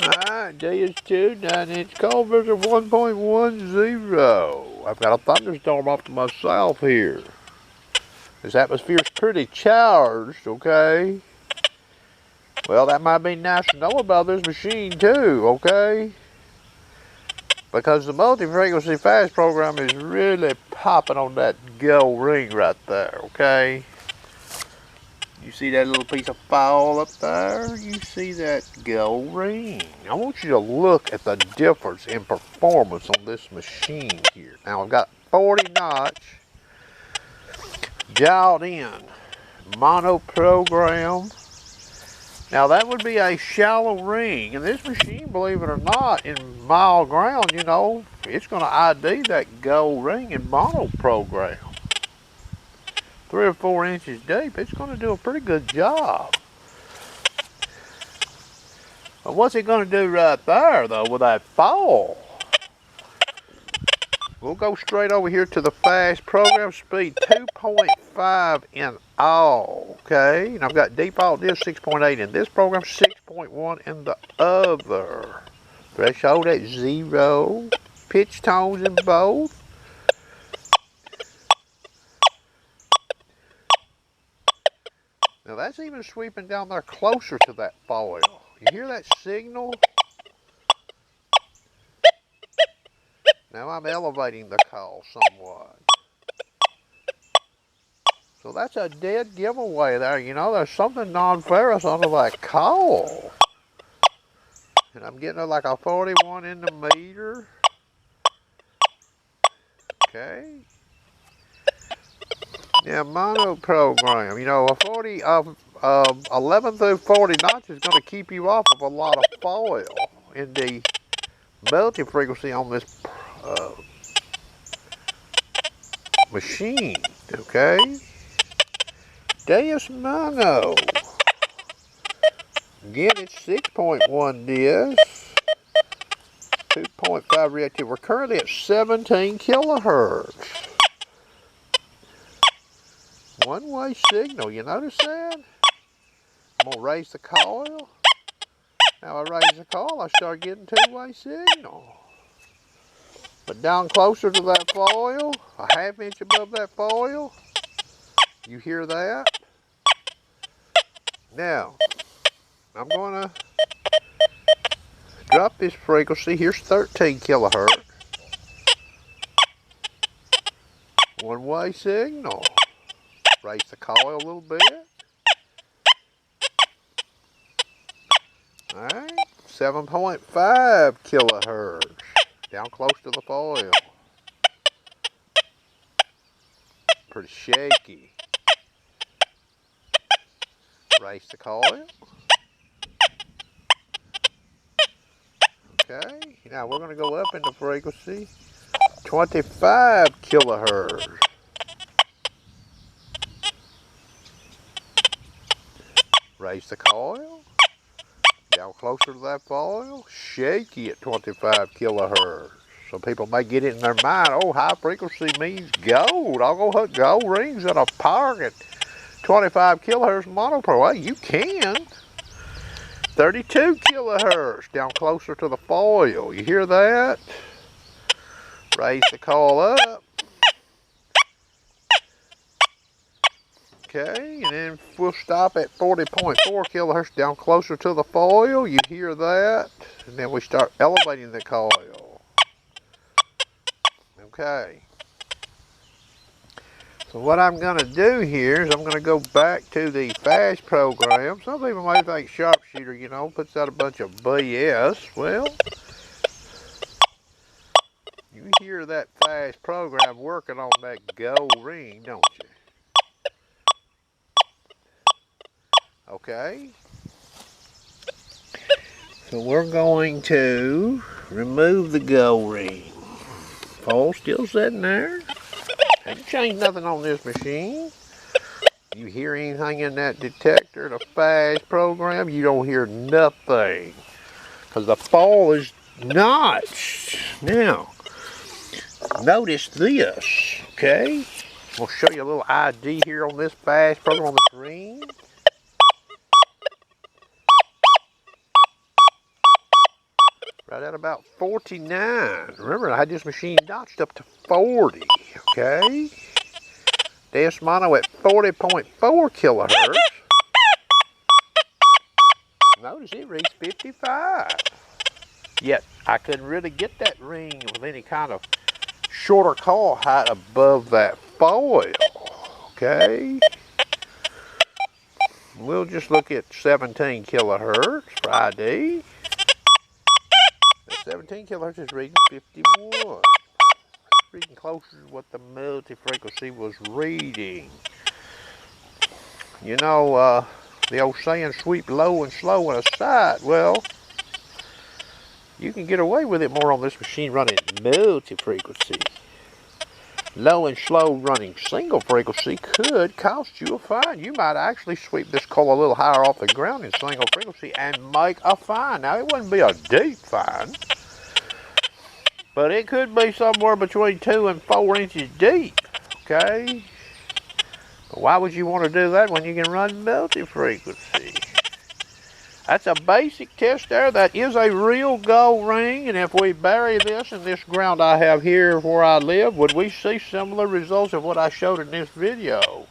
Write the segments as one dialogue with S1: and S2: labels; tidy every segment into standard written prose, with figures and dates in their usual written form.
S1: Alright, Deus 2 9-inch cold version 1.10. I've got a thunderstorm off to my south here. This atmosphere's pretty charged, okay? Well, that might be nice to know about this machine too, okay? Because the multi-frequency fast program is really popping on that gold ring right there, okay? You see that little piece of foil up there? You see that gold ring. I want you to look at the difference in performance on this machine here. Now I've got 40 notch, dialed in, mono program. Now that would be a shallow ring, and this machine, believe it or not, in mild ground, you know, it's going to ID that gold ring in mono program. 3 or 4 inches deep, it's going to do a pretty good job. But what's it going to do right there, though, with that fall? We'll go straight over here to the fast program speed 2.5 in all, okay? And I've got default disk 6.8 in this program, 6.1 in the other. Threshold at 0, pitch tones in both. Now that's even sweeping down there closer to that foil. You hear that signal? Now I'm elevating the call somewhat. So that's a dead giveaway there. You know, there's something non-ferrous under that call. And I'm getting like a 41 in the meter. Okay. Yeah, mono program. You know, a 11 through 40 knots is going to keep you off of a lot of foil in the multi-frequency on this machine. Okay. Deus mono. Again, it's 6.1 disc, 2.5 reactive. We're currently at 17 kilohertz. One-way signal, you notice that? I'm gonna raise the coil. Now I raise the coil, I start getting two-way signal. But down closer to that foil, a ½ inch above that foil, you hear that? Now, I'm gonna drop this frequency. Here's 13 kilohertz. One-way signal. Raise the coil a little bit. Alright, 7.5 kilohertz. Down close to the foil. Pretty shaky. Raise the coil. Okay, now we're going to go up in the frequency. 25 kilohertz. Raise the coil. Down closer to that foil. Shaky at 25 kilohertz. Some people may get it in their mind, oh, high frequency means gold. I'll go hook gold rings at a park at 25 kilohertz monopro. Hey, you can. 32 kilohertz. Down closer to the foil. You hear that? Raise the coil up. Okay, and then we'll stop at 40.4 kilohertz down closer to the foil. You hear that? And then we start elevating the coil. Okay. So what I'm going to do here is I'm going to go back to the fast program. Some people might think sharpshooter, you know, puts out a bunch of BS. Well, you hear that fast program working on that gold ring, don't you? Okay, so we're going to remove the gold ring. Foil still sitting there. Haven't changed nothing on this machine. You hear anything in that detector, the fast program, you don't hear nothing. Because the foil is notched. Now, notice this, okay? We'll show you a little ID here on this fast program on the screen. Right at about 49. Remember, I had this machine notched up to 40, okay? Deus Mono at 40.4 kilohertz. Notice it reached 55. Yet, I couldn't really get that ring with any kind of shorter coil height above that foil, okay? We'll just look at 17 kilohertz Friday. 17 kilohertz is reading 51. Reading closer to what the multi-frequency was reading. You know, the old saying, sweep low and slow in a sight. Well, you can get away with it more on this machine running multi-frequency. Low and slow running single frequency could cost you a fine. You might actually sweep this coil a little higher off the ground in single frequency and make a fine. Now, it wouldn't be a deep fine, but it could be somewhere between 2 and 4 inches deep, okay? But why would you want to do that when you can run multi-frequency? That's a basic test there. That is a real gold ring, and if we bury this in this ground I have here where I live, would we see similar results of what I showed in this video?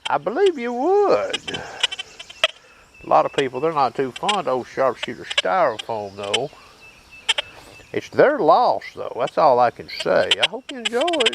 S1: I believe you would. A lot of people, they're not too fond of old sharpshooter styrofoam, though. It's their loss, though. That's all I can say. I hope you enjoyed.